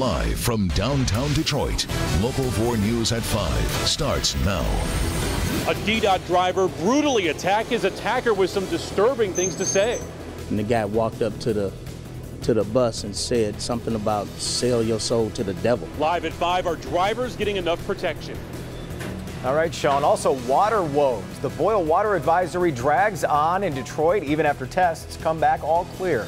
Live from downtown Detroit, Local 4 News at 5 starts now. A DDOT driver brutally attacked his attacker with some disturbing things to say. And the guy walked up to the bus and said something about sell your soul to the devil. Live at 5, are drivers getting enough protection? All right, Sean. Also, water woes. The boil water advisory drags on in Detroit even after tests come back all clear.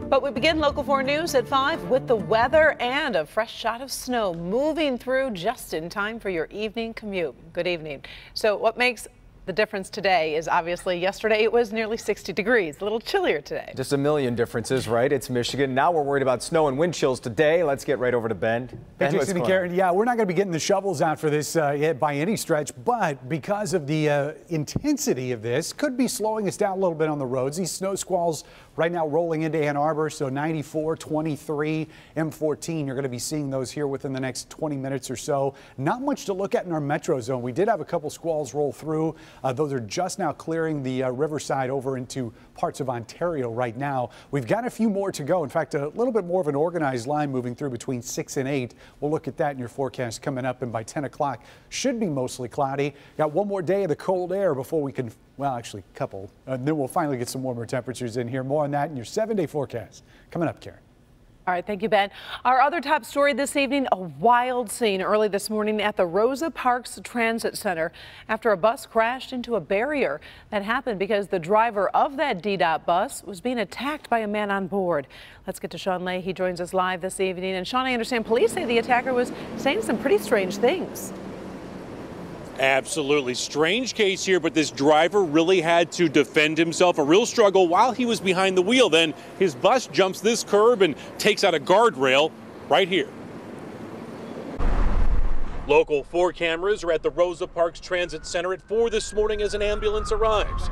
But we begin Local 4 News at 5 with the weather and a fresh shot of snow moving through just in time for your evening commute. Good evening. So what makes the difference today is obviously yesterday it was nearly 60 degrees, a little chillier today. Just a million differences, right? It's Michigan. Now we're worried about snow and wind chills today. Let's get right over to Ben. Hey, Jason and Karen, yeah, we're not going to be getting the shovels out for this yet by any stretch, but because of the intensity of this, could be slowing us down a little bit on the roads. These snow squalls right now rolling into Ann Arbor, so 94, 23, M14. You're going to be seeing those here within the next 20 minutes or so. Not much to look at in our metro zone. We did have a couple squalls roll through. Those are just now clearing the riverside over into parts of Ontario right now. We've got a few more to go. In fact, a little bit more of an organized line moving through between 6 and 8. We'll look at that in your forecast coming up, and by 10 o'clock should be mostly cloudy. Got one more day of the cold air before we can, well, actually a couple. Then we'll finally get some warmer temperatures in here. More on that in your 7-day forecast coming up, Karen. All right, thank you, Ben. Our other top story this evening, a wild scene early this morning at the Rosa Parks Transit Center after a bus crashed into a barrier. That happened because the driver of that DDOT bus was being attacked by a man on board. Let's get to Sean Lay. He joins us live this evening. And Sean, I understand police say the attacker was saying some pretty strange things. Absolutely strange case here, but this driver really had to defend himself. A real struggle while he was behind the wheel. Then his bus jumps this curb and takes out a guardrail right here. Local 4 cameras are at the Rosa Parks Transit Center at 4 this morning as an ambulance arrives.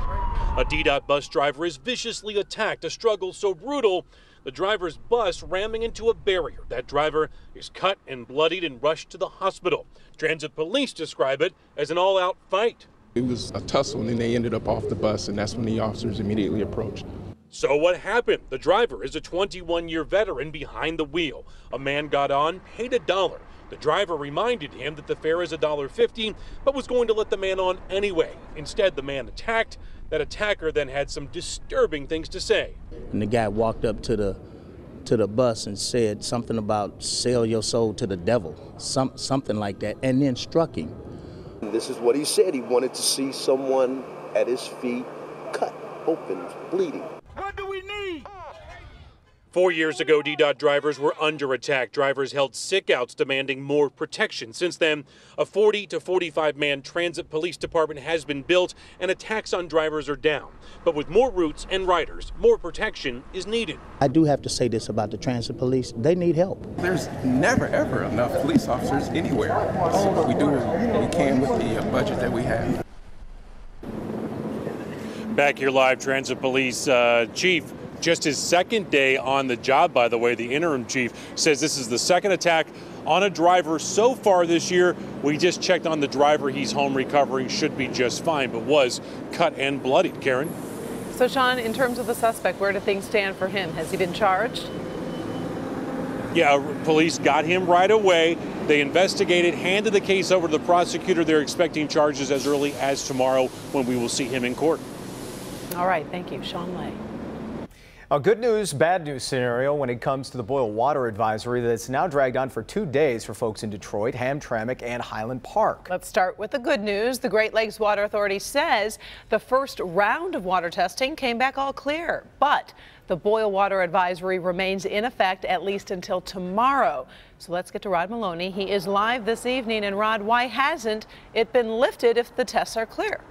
A DDOT bus driver is viciously attacked, a struggle so brutal the driver's bus ramming into a barrier. That driver is cut and bloodied and rushed to the hospital. Transit police describe it as an all-out fight. It was a tussle, and then they ended up off the bus, and that's when the officers immediately approached. So what happened? The driver is a 21-year veteran behind the wheel. A man got on, paid $1. The driver reminded him that the fare is $1.50, but was going to let the man on anyway. Instead, the man attacked. That attacker then had some disturbing things to say. And the guy walked up to the bus and said something about sell your soul to the devil, something like that, and then struck him. This is what he said. He wanted to see someone at his feet cut open, bleeding. What do we need? 4 years ago, DDOT drivers were under attack. Drivers held sick-outs demanding more protection. Since then, a 40 to 45-man transit police department has been built and attacks on drivers are down. But with more routes and riders, more protection is needed. I do have to say this about the transit police. They need help. There's never, ever enough police officers anywhere. So we do what we can with the budget that we have. Back here live, transit police chief. Just his second day on the job, by the way. The interim chief says this is the second attack on a driver so far this year. We just checked on the driver. He's home recovering, should be just fine, but was cut and bloodied. Karen? So, Sean, in terms of the suspect, where do things stand for him? Has he been charged? Yeah, police got him right away. They investigated, handed the case over to the prosecutor. They're expecting charges as early as tomorrow when we will see him in court. All right, thank you. Sean Lay. A good news, bad news scenario when it comes to the boil water advisory that's now dragged on for 2 days for folks in Detroit, Hamtramck, and Highland Park. Let's start with the good news. The Great Lakes Water Authority says the first round of water testing came back all clear, but the boil water advisory remains in effect at least until tomorrow. So let's get to Rod Maloney. He is live this evening. And Rod, why hasn't it been lifted if the tests are clear?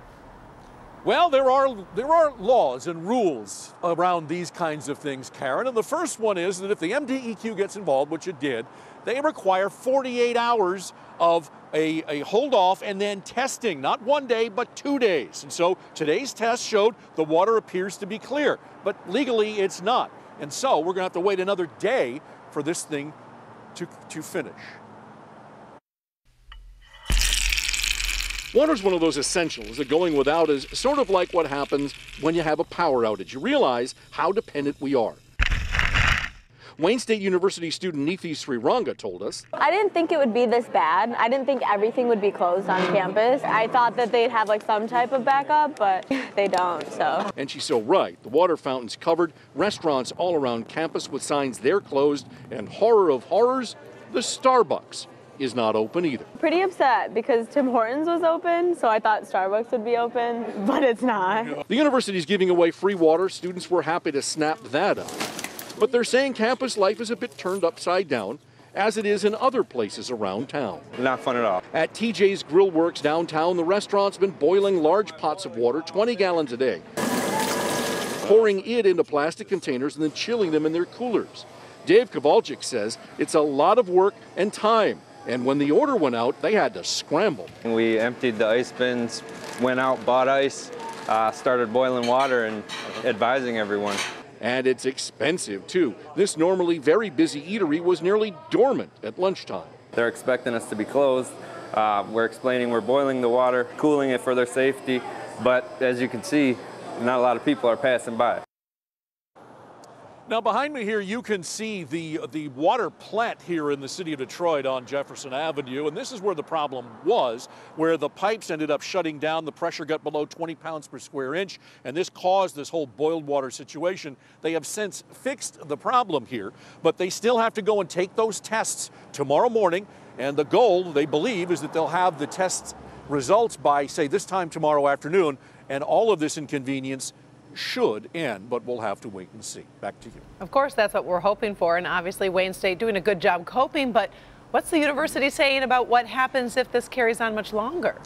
Well, there are laws and rules around these kinds of things, Karen. And the first one is that if the MDEQ gets involved, which it did, they require 48 hours of a hold off and then testing, not 1 day, but 2 days. And so today's test showed the water appears to be clear, but legally it's not. And so we're going to have to wait another day for this thing to finish. Water's one of those essentials that going without is sort of like what happens when you have a power outage. You realize how dependent we are. Wayne State University student Neethi Sriranga told us. I didn't think it would be this bad. I didn't think everything would be closed on campus. I thought that they'd have like some type of backup, but they don't, so. And she's so right. The water fountain's covered, restaurants all around campus with signs they're closed, and horror of horrors, the Starbucks is not open either. Pretty upset because Tim Hortons was open, so I thought Starbucks would be open, but it's not. The university's giving away free water. Students were happy to snap that up. But they're saying campus life is a bit turned upside down, as it is in other places around town. Not fun at all. At TJ's Grill Works downtown, the restaurant's been boiling large pots of water, 20 gallons a day, pouring it into plastic containers and then chilling them in their coolers. Dave Kowalczyk says it's a lot of work and time. And when the order went out, they had to scramble. We emptied the ice bins, went out, bought ice, started boiling water and advising everyone. And it's expensive, too. This normally very busy eatery was nearly dormant at lunchtime. They're expecting us to be closed. We're explaining we're boiling the water, cooling it for their safety. But as you can see, not a lot of people are passing by. Now behind me here you can see the water plant here in the city of Detroit on Jefferson Avenue, and this is where the problem was, where the pipes ended up shutting down. The pressure got below 20 pounds per square inch, and this caused this whole boiled water situation. They have since fixed the problem here, but they still have to go and take those tests tomorrow morning, and the goal, they believe, is that they'll have the test results by, say, this time tomorrow afternoon, and all of this inconvenience should end, but we'll have to wait and see. Back to you. Of course, that's what we're hoping for, and obviously Wayne State doing a good job coping, but what's the university saying about what happens if this carries on much longer?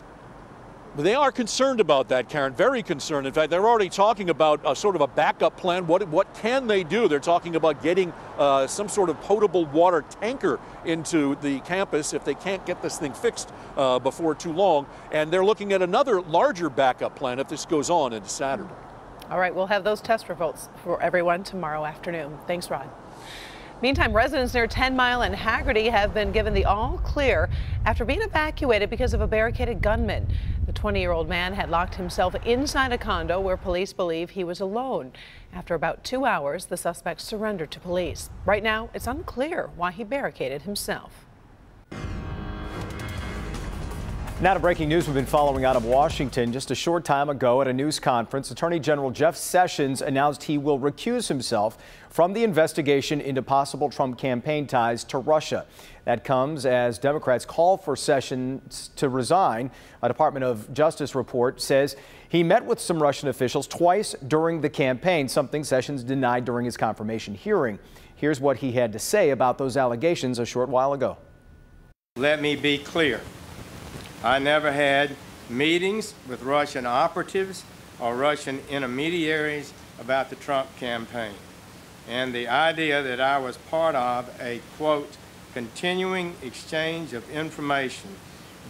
They are concerned about that, Karen, very concerned. In fact, they're already talking about a sort of a backup plan. What can they do? They're talking about getting some sort of potable water tanker into the campus if they can't get this thing fixed before too long. And they're looking at another larger backup plan if this goes on into Saturday. All right, we'll have those test results for everyone tomorrow afternoon. Thanks, Rod. Meantime, residents near 10 Mile and Haggerty have been given the all clear after being evacuated because of a barricaded gunman. The 20-year-old man had locked himself inside a condo where police believe he was alone. After about 2 hours, the suspect surrendered to police. Right now, it's unclear why he barricaded himself. Now to breaking news we've been following out of Washington. Just a short time ago at a news conference, Attorney General Jeff Sessions announced he will recuse himself from the investigation into possible Trump campaign ties to Russia. That comes as Democrats call for Sessions to resign. A Department of Justice report says he met with some Russian officials twice during the campaign, something Sessions denied during his confirmation hearing. Here's what he had to say about those allegations a short while ago. Let me be clear. I never had meetings with Russian operatives or Russian intermediaries about the Trump campaign. And the idea that I was part of a, quote, continuing exchange of information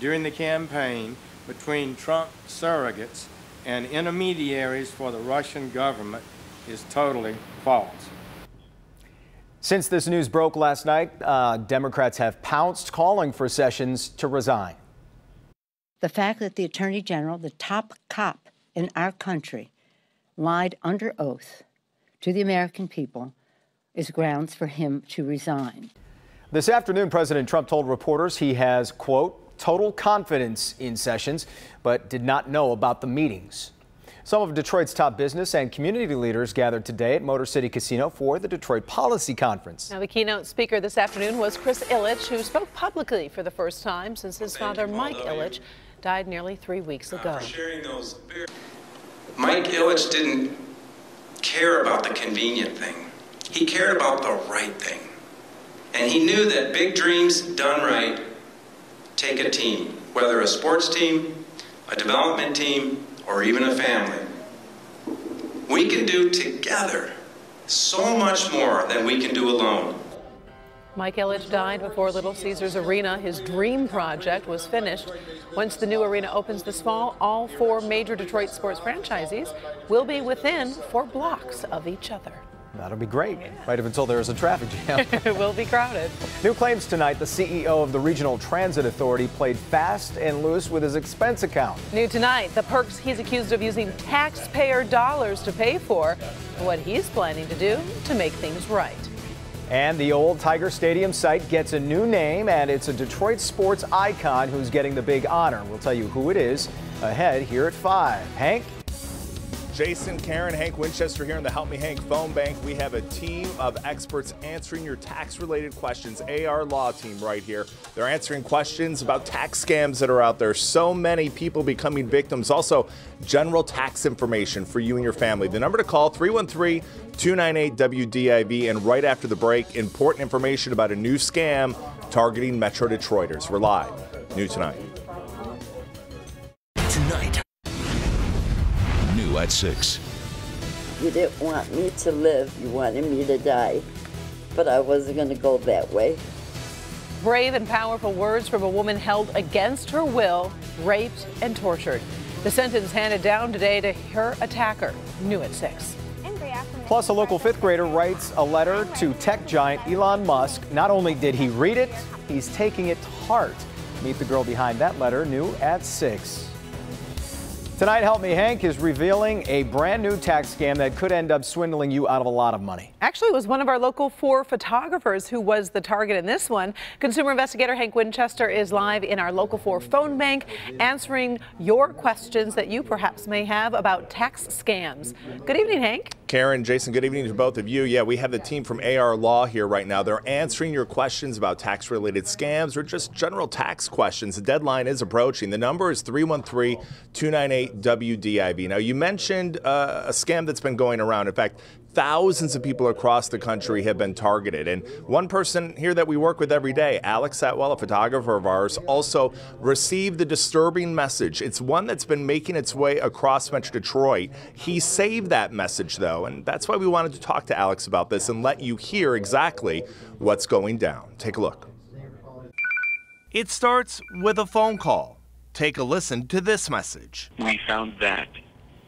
during the campaign between Trump surrogates and intermediaries for the Russian government is totally false. Since this news broke last night, Democrats have pounced, calling for Sessions to resign. The fact that the Attorney General, the top cop in our country, lied under oath to the American people is grounds for him to resign. This afternoon, President Trump told reporters he has, quote, total confidence in Sessions, but did not know about the meetings. Some of Detroit's top business and community leaders gathered today at Motor City Casino for the Detroit Policy Conference. Now, the keynote speaker this afternoon was Chris Ilitch, who spoke publicly for the first time since his father, Mike Ilitch, died nearly 3 weeks ago. Mike Ilitch didn't care about the convenient thing. He cared about the right thing. And he knew that big dreams done right take a team, whether a sports team, a development team, or even a family. We can do together so much more than we can do alone. Mike Ilitch died before Little Caesars Arena. His dream project was finished. Once the new arena opens this fall, all 4 major Detroit sports franchisees will be within 4 blocks of each other. That'll be great, right up until there's a traffic jam. It will be crowded. New claims tonight, the CEO of the Regional Transit Authority played fast and loose with his expense account. New tonight, the perks he's accused of using taxpayer dollars to pay for, what he's planning to do to make things right. And the old Tiger Stadium site gets a new name, and it's a Detroit sports icon who's getting the big honor. We'll tell you who it is ahead here at 5. Hank? Jason, Karen, Hank Winchester here in the Help Me Hank phone bank. We have a team of experts answering your tax-related questions. AR Law team right here. They're answering questions about tax scams that are out there. So many people becoming victims. Also, general tax information for you and your family. The number to call, 313-298-WDIV. And right after the break, important information about a new scam targeting Metro Detroiters. We're live. New tonight. Tonight. New at 6. You didn't want me to live, you wanted me to die. But I wasn't going to go that way. Brave and powerful words from a woman held against her will, raped and tortured. The sentence handed down today to her attacker. New at 6. Plus, a local 5th grader writes a letter to tech giant Elon Musk. Not only did he read it, he's taking it to heart. Meet the girl behind that letter, new at 6. Tonight, Help Me Hank is revealing a brand new tax scam that could end up swindling you out of a lot of money. Actually, it was one of our local 4 photographers who was the target in this one. Consumer investigator Hank Winchester is live in our local 4 phone bank answering your questions that you perhaps may have about tax scams. Good evening, Hank. Karen, Jason, good evening to both of you. Yeah, we have the team from AR Law here right now. They're answering your questions about tax-related scams or just general tax questions. The deadline is approaching. The number is 313-298-WDIV. Now, you mentioned a scam that's been going around. In fact, thousands of people across the country have been targeted. And one person here that we work with every day, Alex Atwell, a photographer of ours, also received the disturbing message. It's one that's been making its way across Metro Detroit. He saved that message, though, and that's why we wanted to talk to Alex about this and let you hear exactly what's going down. Take a look. It starts with a phone call. Take a listen to this message. We found that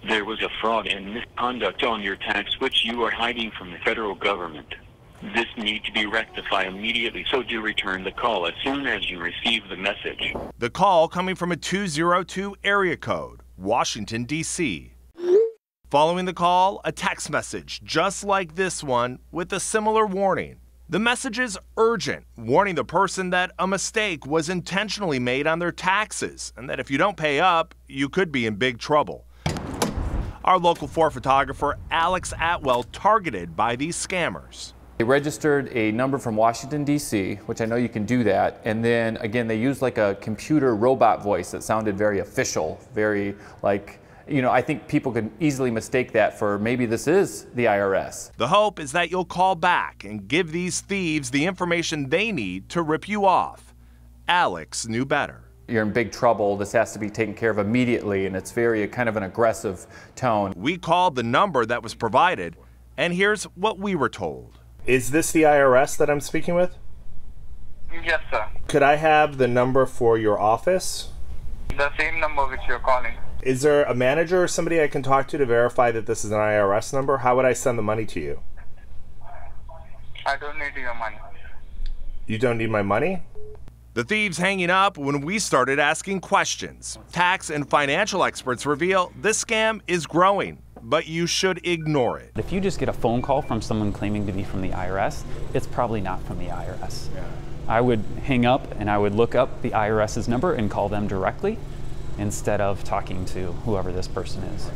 there was a fraud and misconduct on your tax which you are hiding from the federal government. This needs to be rectified immediately, so do return the call as soon as you receive the message. The call coming from a 202 area code, Washington, D.C. Following the call, a text message just like this one with a similar warning. The message is urgent, warning the person that a mistake was intentionally made on their taxes and that if you don't pay up, you could be in big trouble. Our local 4 photographer, Alex Atwell, targeted by these scammers. They registered a number from Washington, D.C., which I know you can do that. And then, again, they used like a computer robot voice that sounded very official, very like, you know, I think people could easily mistake that for maybe this is the IRS. The hope is that you'll call back and give these thieves the information they need to rip you off. Alex knew better. You're in big trouble. This has to be taken care of immediately, and it's very kind of an aggressive tone. We called the number that was provided, and here's what we were told. Is this the IRS that I'm speaking with? Yes, sir. Could I have the number for your office? The same number which you're calling. Is there a manager or somebody I can talk to verify that this is an IRS number? How would I send the money to you? I don't need your money. You don't need my money? The thieves hanging up when we started asking questions. Tax and financial experts reveal this scam is growing, but you should ignore it. If you just get a phone call from someone claiming to be from the IRS, it's probably not from the IRS. Yeah. I would hang up and I would look up the IRS's number and call them directly instead of talking to whoever this person is.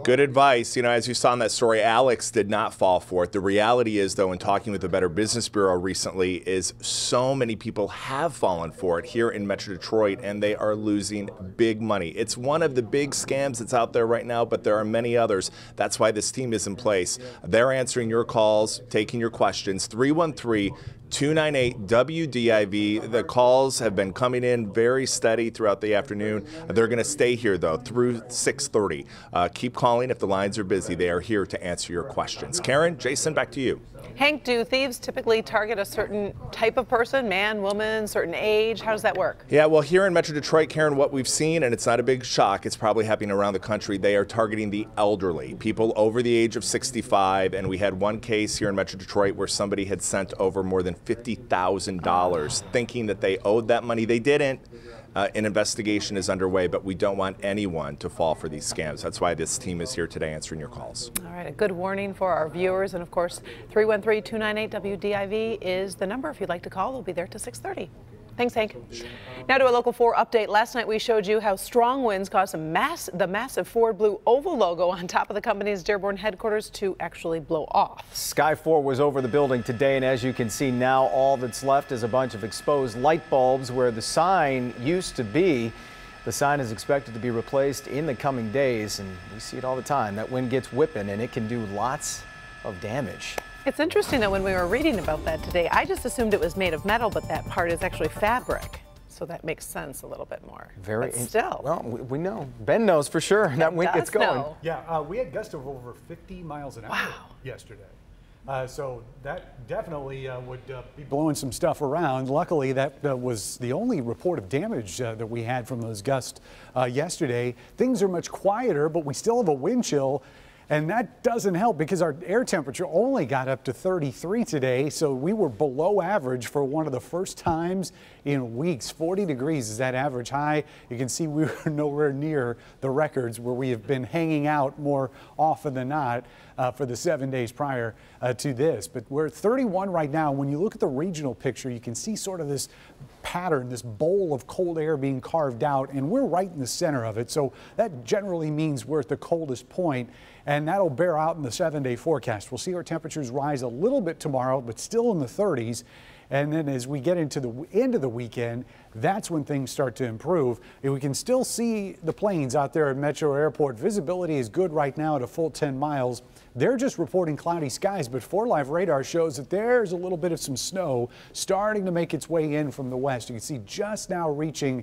Good advice. You know, as you saw in that story, Alex did not fall for it. The reality is, though, in talking with the Better Business Bureau recently, is so many people have fallen for it here in Metro Detroit, and they are losing big money. It's one of the big scams that's out there right now, but there are many others. That's why this team is in place. They're answering your calls, taking your questions. 313-298-WDIV. The calls have been coming in very steady throughout the afternoon. They're going to stay here, though, through 6:30. Keep calling if the lines are busy. They are here to answer your questions. Karen, Jason, back to you. Hank, do thieves typically target a certain type of person, man, woman, certain age? How does that work? Yeah, well, here in Metro Detroit, Karen, what we've seen, and it's not a big shock, it's probably happening around the country, they are targeting the elderly, people over the age of 65, and we had one case here in Metro Detroit where somebody had sent over more than $50,000 thinking that they owed that money. They didn't. an investigation is underway, but we don't want anyone to fall for these scams. That's why this team is here today answering your calls. All right, a good warning for our viewers. And of course, 313-298-WDIV is the number. If you'd like to call, we'll be there till 6:30. Thanks, Hank. Now to a Local 4 update. Last night we showed you how strong winds caused the massive Ford Blue Oval logo on top of the company's Dearborn headquarters to actually blow off. Sky 4 was over the building today, and as you can see now, all that's left is a bunch of exposed light bulbs where the sign used to be. The sign is expected to be replaced in the coming days, and we see it all the time. That wind gets whipping, and it can do lots of damage. It's interesting that when we were reading about that today, I just assumed it was made of metal, but that part is actually fabric. So that makes sense a little bit more. Very, but still. Well, we know. Ben knows for sure that wind gets going. Know. Yeah, we had gusts of over 50 miles an hour yesterday. So that definitely would be blowing some stuff around. Luckily, that was the only report of damage that we had from those gusts yesterday. Things are much quieter, but we still have a wind chill. And that doesn't help because our air temperature only got up to 33 today, so we were below average for one of the first times in weeks. 40 degrees is that average high. You can see we were nowhere near the records where we have been hanging out more often than not for the 7 days prior to this. But we're at 31 right now. When you look at the regional picture, you can see sort of this pattern, this bowl of cold air being carved out, and we're right in the center of it. So that generally means we're at the coldest point. And that'll bear out in the 7-day forecast. We'll see our temperatures rise a little bit tomorrow, but still in the 30s. And then as we get into the end of the weekend, that's when things start to improve. And we can still see the planes out there at Metro Airport. Visibility is good right now at a full 10 miles. They're just reporting cloudy skies, but 4Live radar shows that there's a little bit of some snow starting to make its way in from the west. You can see just now reaching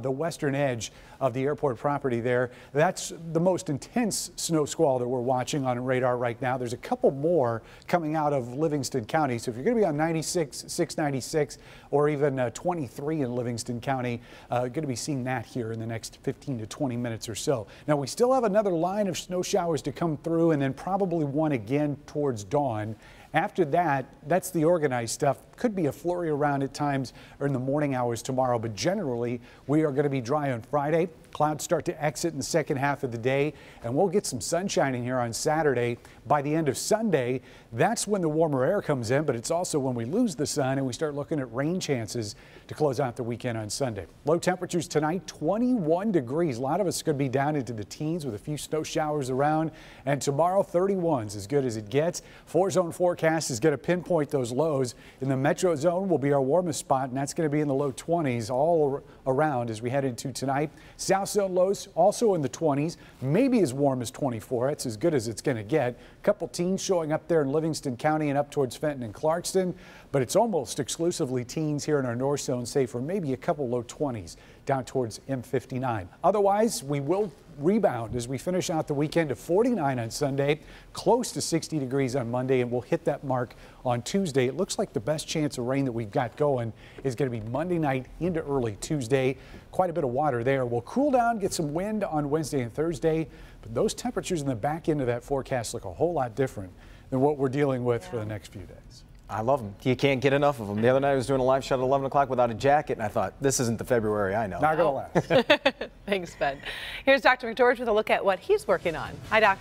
the western edge of the airport property there. That's the most intense snow squall that we're watching on radar right now. There's a couple more coming out of Livingston County. So if you're going to be on 96, 696, or even 23 in Livingston County, going to be seeing that here in the next 15 to 20 minutes or so. Now, we still have another line of snow showers to come through, and then probably one again towards dawn. After that, that's the organized stuff. Could be a flurry around at times or in the morning hours tomorrow, but generally we are going to be dry on Friday. Clouds start to exit in the second half of the day, and we'll get some sunshine in here on Saturday. By the end of Sunday, that's when the warmer air comes in, but it's also when we lose the sun and we start looking at rain chances to close out the weekend on Sunday. Low temperatures tonight, 21 degrees. A lot of us could be down into the teens with a few snow showers around, and tomorrow 31's as good as it gets. 4-zone forecast is going to pinpoint those lows. In the metro zone will be our warmest spot, and that's going to be in the low 20s all around as we head into tonight. South zone lows also in the 20s, maybe as warm as 24. That's as good as it's going to get. A couple teens showing up there in Livingston County and up towards Fenton and Clarkston, but it's almost exclusively teens here in our north zone, say for maybe a couple low 20s down towards M59. Otherwise, we will rebound as we finish out the weekend to 49 on Sunday, close to 60 degrees on Monday, and we'll hit that mark on Tuesday. It looks like the best chance of rain that we've got going is going to be Monday night into early Tuesday. Quite a bit of water there. We'll cool down, get some wind on Wednesday and Thursday, but those temperatures in the back end of that forecast look a whole lot different than what we're dealing with for the next few days. I love them. You can't get enough of them. The other night I was doing a live shot at 11 o'clock without a jacket, and I thought, this isn't the February I know. Not going to last. Thanks, Ben. Here's Dr. McGeorge with a look at what he's working on. Hi, Doc.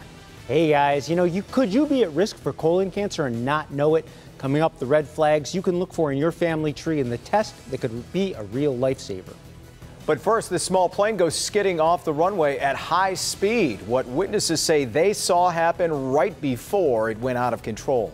Hey, guys. You know, could you be at risk for colon cancer and not know it? Coming up, the red flags you can look for in your family tree and the test that could be a real lifesaver. But first, this small plane goes skidding off the runway at high speed. What witnesses say they saw happen right before it went out of control.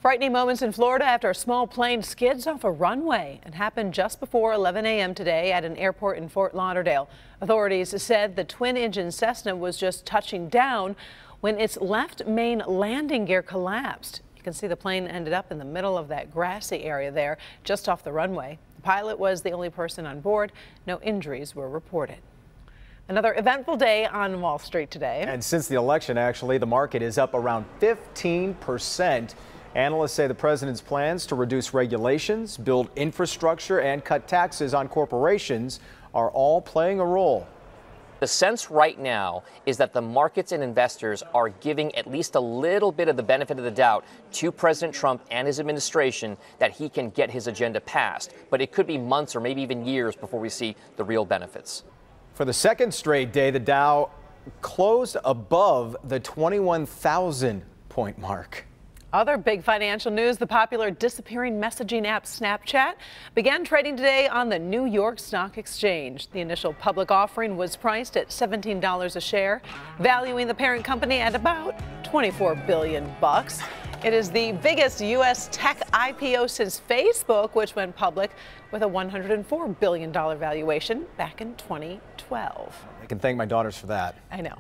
Frightening moments in Florida after a small plane skids off a runway. It happened just before 11 a.m. today at an airport in Fort Lauderdale. Authorities said the twin-engine Cessna was just touching down when its left main landing gear collapsed. You can see the plane ended up in the middle of that grassy area there, just off the runway. The pilot was the only person on board. No injuries were reported. Another eventful day on Wall Street today. And since the election, actually, the market is up around 15%. Analysts say the president's plans to reduce regulations, build infrastructure, and cut taxes on corporations are all playing a role. The sense right now is that the markets and investors are giving at least a little bit of the benefit of the doubt to President Trump and his administration that he can get his agenda passed. But it could be months or maybe even years before we see the real benefits. For the second straight day, the Dow closed above the 21,000 point mark. Other big financial news, the popular disappearing messaging app Snapchat began trading today on the New York Stock Exchange. The initial public offering was priced at $17 a share, valuing the parent company at about $24 billion. It is the biggest U.S. tech IPO since Facebook, which went public with a $104 billion valuation back in 2012. I can thank my daughters for that. I know.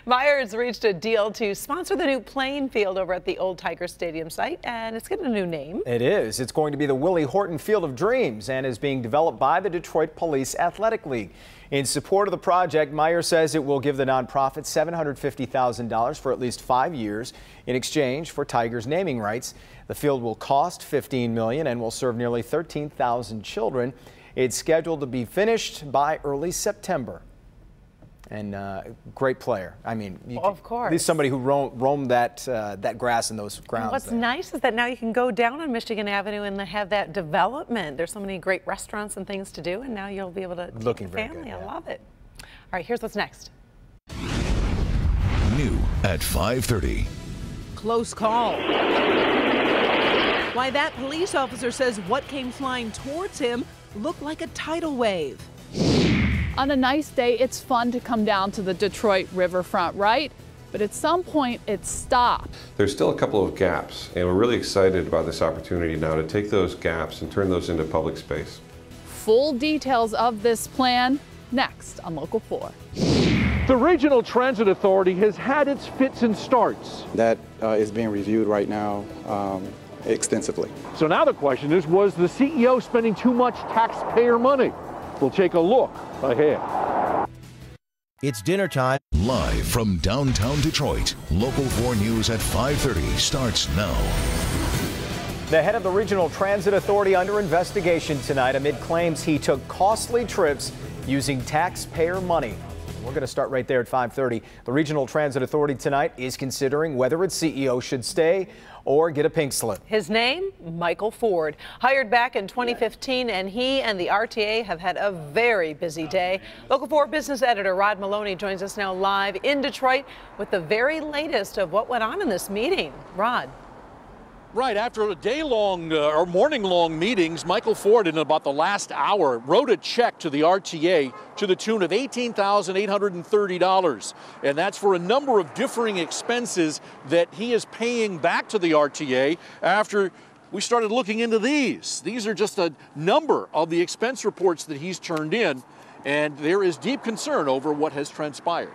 Myers reached a deal to sponsor the new playing field over at the old Tiger Stadium site, and it's getting a new name. It is. It's going to be the Willie Horton Field of Dreams and is being developed by the Detroit Police Athletic League. In support of the project, Myers says it will give the nonprofit $750,000 for at least 5 years in exchange for Tigers naming rights. The field will cost $15 million and will serve nearly 13,000 children. It's scheduled to be finished by early September. And great player. I mean, of course. He's somebody who roamed that grass and those grounds. And what's there. nice is that now you can go down on Michigan Avenue and have that development. There's so many great restaurants and things to do, and now you'll be able to take your family. Good, yeah. I love it. All right, here's what's next. New at 5:30. Close call. Why that police officer says what came flying towards him looked like a tidal wave. On a nice day, it's fun to come down to the Detroit riverfront, right? But at some point, it stopped. There's still a couple of gaps, and we're really excited about this opportunity now to take those gaps and turn those into public space. Full details of this plan next on Local 4. The Regional Transit Authority has had its fits and starts. That is being reviewed right now extensively. So now the question is, was the CEO spending too much taxpayer money? We'll take a look ahead. It's dinner time. Live from downtown Detroit, Local 4 News at 5:30 starts now. The head of the Regional Transit Authority under investigation tonight amid claims he took costly trips using taxpayer money. We're going to start right there at 5:30. The Regional Transit Authority tonight is considering whether its CEO should stay or get a pink slip. His name, Michael Ford, hired back in 2015, and he and the RTA have had a very busy day. Local 4 business editor Rod Maloney joins us now live in Detroit with the very latest of what went on in this meeting. Rod. Right, after a day-long or morning-long meetings, Michael Ford, in about the last hour, wrote a check to the RTA to the tune of $18,830. And that's for a number of differing expenses that he is paying back to the RTA after we started looking into these. These are just a number of the expense reports that he's turned in, and there is deep concern over what has transpired.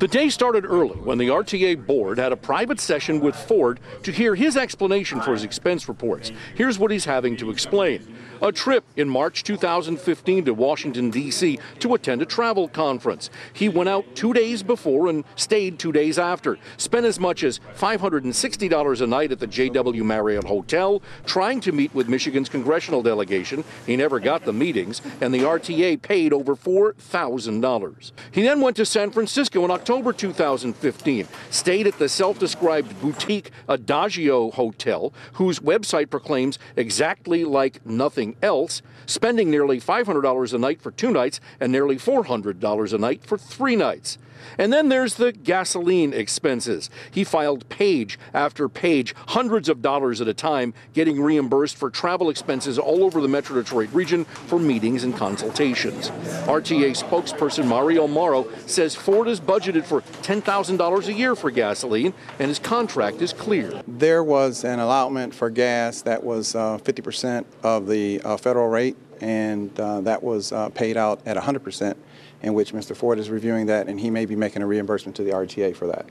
The day started early when the RTA board had a private session with Ford to hear his explanation for his expense reports. Here's what he's having to explain. A trip in March 2015 to Washington, D.C. to attend a travel conference. He went out 2 days before and stayed 2 days after. Spent as much as $560 a night at the JW Marriott Hotel, trying to meet with Michigan's congressional delegation. He never got the meetings, and the RTA paid over $4,000. He then went to San Francisco in October 2015, stayed at the self-described boutique Adagio Hotel, whose website proclaims exactly like nothing else, spending nearly $500 a night for 2 nights and nearly $400 a night for 3 nights. And then there's the gasoline expenses. He filed page after page, hundreds of dollars at a time, getting reimbursed for travel expenses all over the Metro Detroit region for meetings and consultations. RTA spokesperson Mario Morrow says Ford has budgeted for $10,000 a year for gasoline, and his contract is clear. There was an allotment for gas that was 50% of the federal rate, and that was paid out at 100%. In which Mr. Ford is reviewing that, and he may be making a reimbursement to the RTA for that.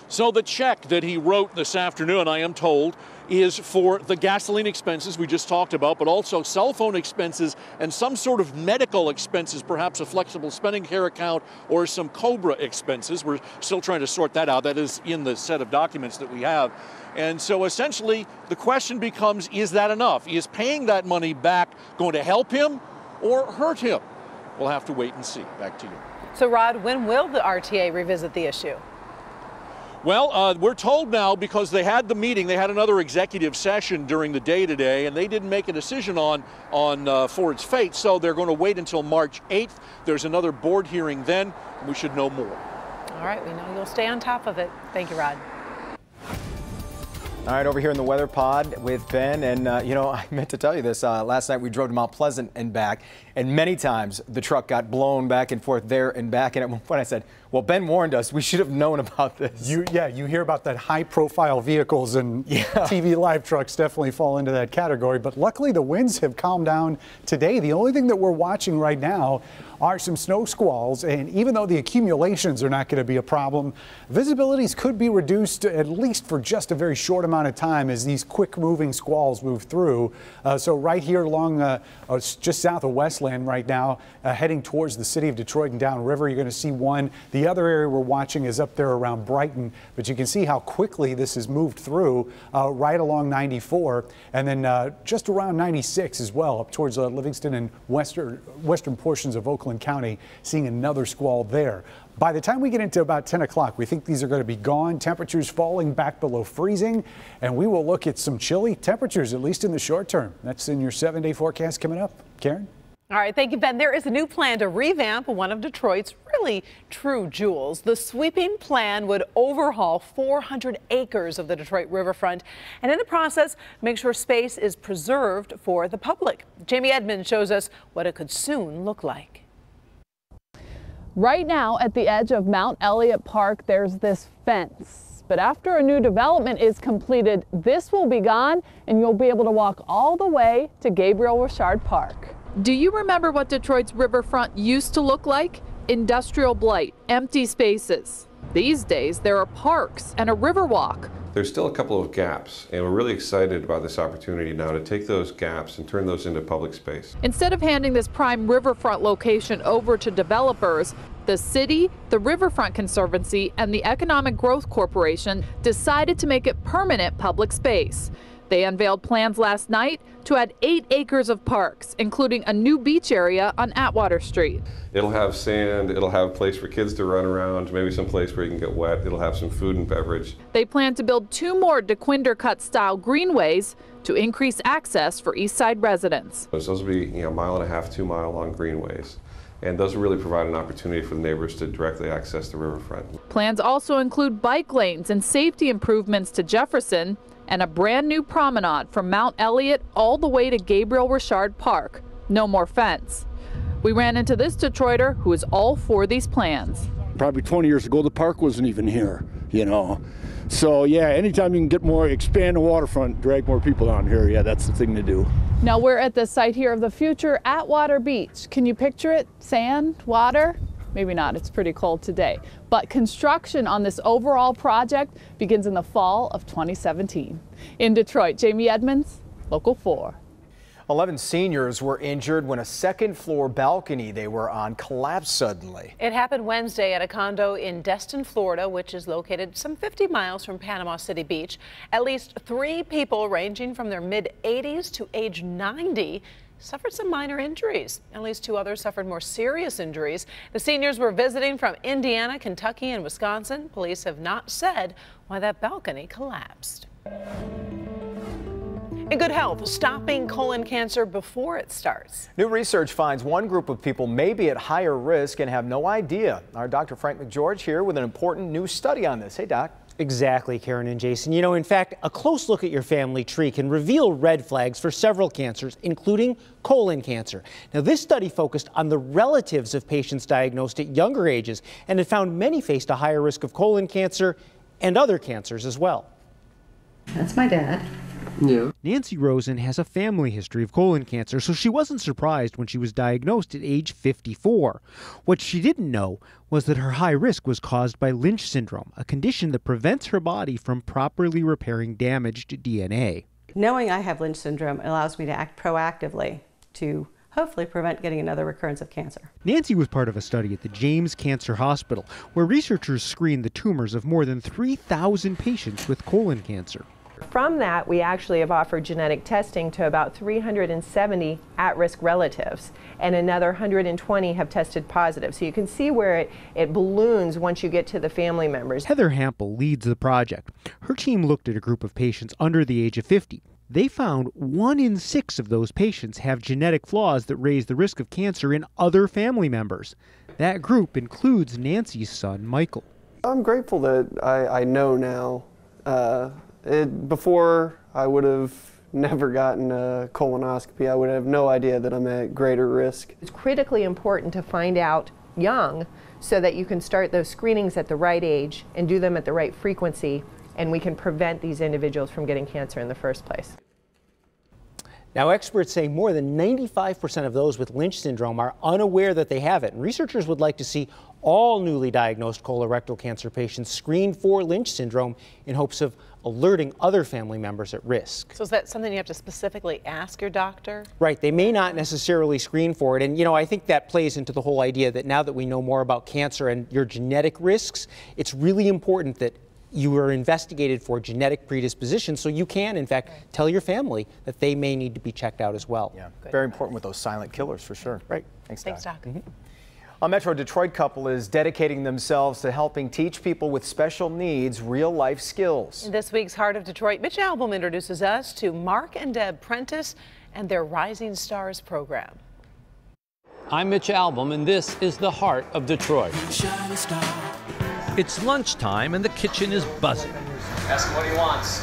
So the check that he wrote this afternoon, I am told, is for the gasoline expenses we just talked about, but also cell phone expenses and some sort of medical expenses, perhaps a flexible spending care account or some COBRA expenses. We're still trying to sort that out. That is in the set of documents that we have. And so essentially the question becomes, is that enough? Is paying that money back going to help him? or hurt him? We'll have to wait and see. Back to you. So, Rod, when will the RTA revisit the issue? Well, we're told now because they had the meeting, they had another executive session during the day today, and they didn't make a decision on Ford's fate, so they're going to wait until March 8th. There's another board hearing then, and we should know more. All right, we know you'll stay on top of it. Thank you, Rod. All right, over here in the weather pod with Ben, and you know, I meant to tell you this. Last night we drove to Mount Pleasant and back, and many times the truck got blown back and forth there and back. And at one point I said, well, Ben warned us. We should have known about this. You hear about that high-profile vehicles, and TV live trucks definitely fall into that category. But luckily, the winds have calmed down today. The only thing that we're watching right now are some snow squalls, and even though the accumulations are not going to be a problem, visibilities could be reduced at least for just a very short amount of time as these quick-moving squalls move through. So right here along just south of Westland right now, heading towards the city of Detroit and downriver, you're going to see one. The other area we're watching is up there around Brighton, but you can see how quickly this has moved through right along 94, and then just around 96 as well, up towards Livingston and western portions of Oakland County, seeing another squall there. By the time we get into about 10 o'clock, we think these are going to be gone, temperatures falling back below freezing, and we will look at some chilly temperatures, at least in the short term. That's in your 7-day forecast coming up. Karen? All right, thank you, Ben. There is a new plan to revamp one of Detroit's really true jewels. The sweeping plan would overhaul 400 acres of the Detroit riverfront, and in the process, make sure space is preserved for the public. Jamie Edmonds shows us what it could soon look like. Right now, at the edge of Mount Elliott Park, there's this fence. But after a new development is completed, this will be gone, and you'll be able to walk all the way to Gabriel Richard Park. Do you remember what Detroit's riverfront used to look like? Industrial blight, empty spaces. These days, there are parks and a river walk. There's still a couple of gaps, and we're really excited about this opportunity now to take those gaps and turn those into public space. Instead of handing this prime riverfront location over to developers, the city, the Riverfront Conservancy, and the Economic Growth Corporation decided to make it permanent public space. They unveiled plans last night to add 8 acres of parks, including a new beach area on Atwater Street. It'll have sand, it'll have a place for kids to run around, maybe some place where you can get wet, it'll have some food and beverage. They plan to build 2 more DeQuinder Cut-style greenways to increase access for East Side residents. Those will be 1.5 mile, 2 mile long greenways. And those will really provide an opportunity for the neighbors to directly access the riverfront. Plans also include bike lanes and safety improvements to Jefferson, and a brand new promenade from Mount Elliott all the way to Gabriel Richard Park. No more fence. We ran into this Detroiter who is all for these plans. Probably 20 years ago, the park wasn't even here, So yeah, anytime you can expand the waterfront, drag more people down here, yeah, that's the thing to do. Now we're at the site here of the future Atwater Beach. Can you picture it? Sand, water? Maybe not, it's pretty cold today. But construction on this overall project begins in the fall of 2017. In Detroit, Jamie Edmonds, Local 4. 11 seniors were injured when a second-floor balcony they were on collapsed suddenly. It happened Wednesday at a condo in Destin, Florida, which is located some 50 miles from Panama City Beach. At least 3 people ranging from their mid-80s to age 90 suffered some minor injuries. At least 2 others suffered more serious injuries. The seniors were visiting from Indiana, Kentucky, and Wisconsin. Police have not said why that balcony collapsed. In good health, stopping colon cancer before it starts. New research finds one group of people may be at higher risk and have no idea. Our Dr. Frank McGeorge here with an important new study on this. Hey, Doc. Exactly, Karen and Jason. In fact, a close look at your family tree can reveal red flags for several cancers, including colon cancer. Now, this study focused on the relatives of patients diagnosed at younger ages, and it found many faced a higher risk of colon cancer and other cancers as well. That's my dad. Yeah. Nancy Rosen has a family history of colon cancer, so she wasn't surprised when she was diagnosed at age 54. What she didn't know was that her high risk was caused by Lynch syndrome, a condition that prevents her body from properly repairing damaged DNA. Knowing I have Lynch syndrome allows me to act proactively to hopefully prevent getting another recurrence of cancer. Nancy was part of a study at the James Cancer Hospital, where researchers screened the tumors of more than 3,000 patients with colon cancer. From that, we actually have offered genetic testing to about 370 at-risk relatives, and another 120 have tested positive. So you can see where it balloons once you get to the family members. Heather Hampel leads the project. Her team looked at a group of patients under the age of 50. They found 1 in 6 of those patients have genetic flaws that raise the risk of cancer in other family members. That group includes Nancy's son, Michael. I'm grateful that I know now. Before, I would have never gotten a colonoscopy. I would have no idea that I'm at greater risk. It's critically important to find out young so that you can start those screenings at the right age and do them at the right frequency, and we can prevent these individuals from getting cancer in the first place. Now, experts say more than 95% of those with Lynch syndrome are unaware that they have it. And researchers would like to see all newly diagnosed colorectal cancer patients screened for Lynch syndrome in hopes of alerting other family members at risk. So is that something you have to specifically ask your doctor? Right. They may not necessarily screen for it. And, you know, I think that plays into the whole idea that now that we know more about cancer and your genetic risks, it's really important that you are investigated for genetic predisposition, so you can, in fact, tell your family that they may need to be checked out as well. Yeah, very important with those silent killers, for sure. Right. Thanks, Doc. A Metro Detroit couple is dedicating themselves to helping teach people with special needs real-life skills. In this week's Heart of Detroit, Mitch Albom introduces us to Mark and Deb Prentice and their Rising Stars program. I'm Mitch Albom, and this is the Heart of Detroit. It's lunchtime and the kitchen is buzzing. Ask him what he wants.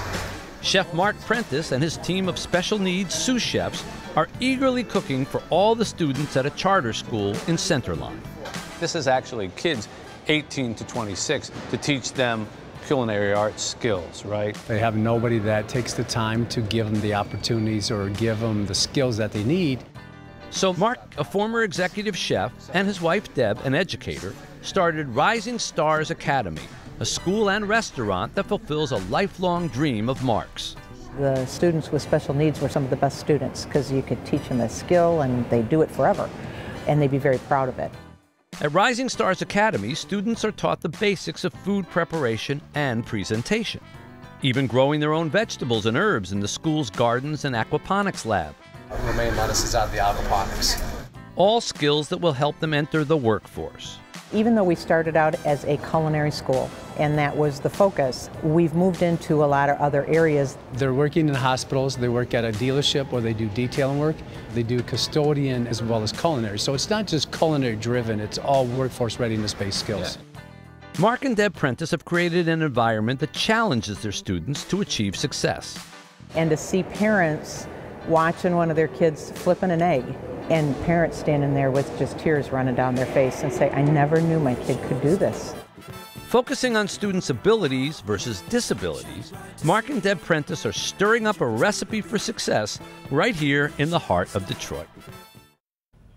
Chef Mark Prentice and his team of special needs sous chefs are eagerly cooking for all the students at a charter school in Centerline. This is actually kids 18 to 26 to teach them culinary arts skills, right? They have nobody that takes the time to give them the opportunities or give them the skills that they need. So Mark, a former executive chef, and his wife Deb, an educator, started Rising Stars Academy, a school and restaurant that fulfills a lifelong dream of Mark's. The students with special needs were some of the best students because you could teach them a skill and they do it forever, and they'd be very proud of it. At Rising Stars Academy, students are taught the basics of food preparation and presentation, even growing their own vegetables and herbs in the school's gardens and aquaponics lab. Romaine lettuce is out of the aquaponics. All skills that will help them enter the workforce. Even though we started out as a culinary school, and that was the focus, we've moved into a lot of other areas. They're working in hospitals, they work at a dealership, or they do detailing work. They do custodian as well as culinary. So it's not just culinary driven, it's all workforce readiness-based skills. Yeah. Mark and Deb Prentice have created an environment that challenges their students to achieve success. And to see parents watching one of their kids flipping an egg, and parents standing there with just tears running down their face and say, I never knew my kid could do this. Focusing on students' abilities versus disabilities, Mark and Deb Prentice are stirring up a recipe for success right here in the heart of Detroit.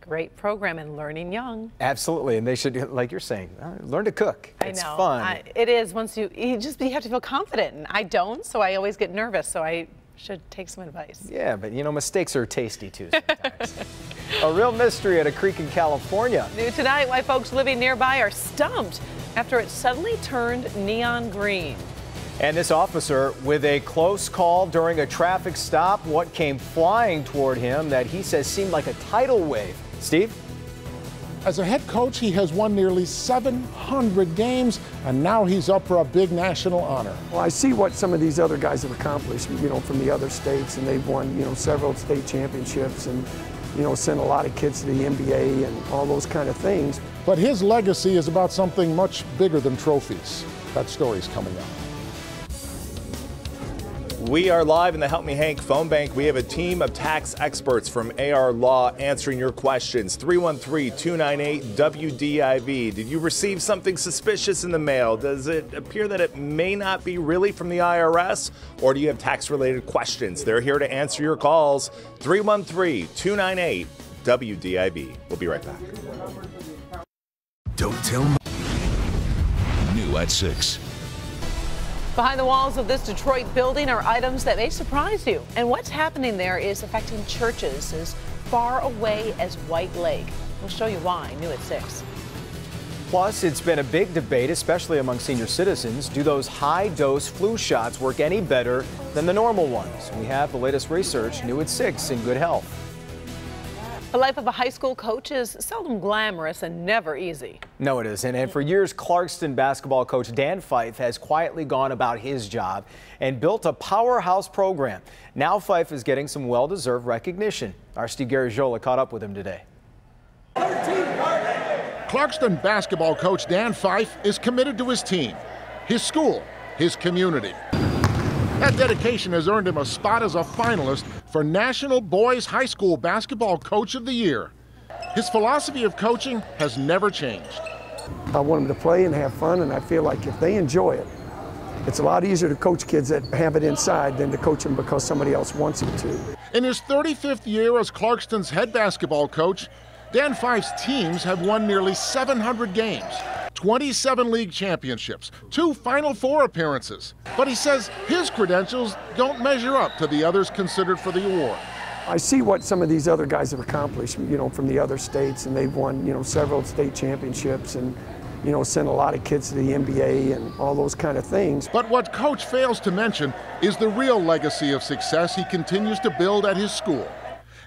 Great program and learning young. Absolutely, and they should, like you're saying, learn to cook. It's fun. It is once you have to feel confident, and I don't, so I always get nervous, so I should take some advice. Yeah, but you know, mistakes are tasty too sometimes. A real mystery at a creek in California. New tonight, why folks living nearby are stumped after it suddenly turned neon green. And this officer with a close call during a traffic stop, what came flying toward him that he says seemed like a tidal wave. Steve? As a head coach, he has won nearly 700 games, and now he's up for a big national honor. Well, I see what some of these other guys have accomplished, you know, from the other states, and they've won, you know, several state championships and, you know, sent a lot of kids to the NBA and all those kind of things. But his legacy is about something much bigger than trophies. That story's coming up. We are live in the Help Me Hank phone bank. We have a team of tax experts from AR Law answering your questions. 313-298-WDIV. Did you receive something suspicious in the mail? Does it appear that it may not be really from the IRS? Or do you have tax-related questions? They're here to answer your calls. 313-298-WDIV. We'll be right back. Don't tell me. New at 6. Behind the walls of this Detroit building are items that may surprise you. And what's happening there is affecting churches as far away as White Lake. We'll show you why. New at 6. Plus, it's been a big debate, especially among senior citizens. Do those high-dose flu shots work any better than the normal ones? We have the latest research, new at 6 in Good Health. The life of a high school coach is seldom glamorous and never easy. No, it isn't. And for years, Clarkston basketball coach Dan Fife has quietly gone about his job and built a powerhouse program. Now Fife is getting some well-deserved recognition. Our Steve Garagiola caught up with him today. Clarkston basketball coach Dan Fife is committed to his team, his school, his community. That dedication has earned him a spot as a finalist for National Boys High School Basketball Coach of the Year. His philosophy of coaching has never changed. I want them to play and have fun, and I feel like if they enjoy it, it's a lot easier to coach kids that have it inside than to coach them because somebody else wants them to. In his 35th year as Clarkston's head basketball coach, Dan Fife's teams have won nearly 700 games, 27 league championships, 2 Final Four appearances. But he says his credentials don't measure up to the others considered for the award. I see what some of these other guys have accomplished, from the other states, and they've won, several state championships and, sent a lot of kids to the NBA and all those kind of things. But what Coach fails to mention is the real legacy of success he continues to build at his school.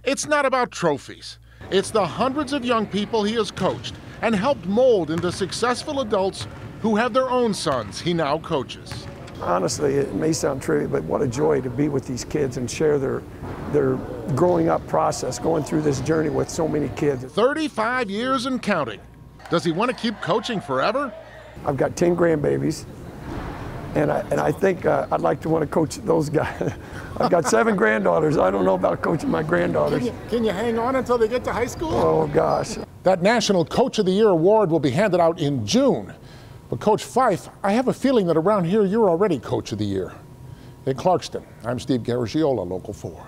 It's not about trophies. It's the hundreds of young people he has coached and helped mold into successful adults who have their own sons he now coaches. Honestly, it may sound trivial, but what a joy to be with these kids and share their growing up process, going through this journey with so many kids. 35 years and counting. Does he want to keep coaching forever? I've got 10 grandbabies, and I think I'd like to want to coach those guys. I've got 7 granddaughters. I don't know about coaching my granddaughters. Can you hang on until they get to high school? Oh, gosh. That National Coach of the Year award will be handed out in June. But Coach Fife, I have a feeling that around here you're already Coach of the Year. In Clarkston, I'm Steve Garagiola, Local 4.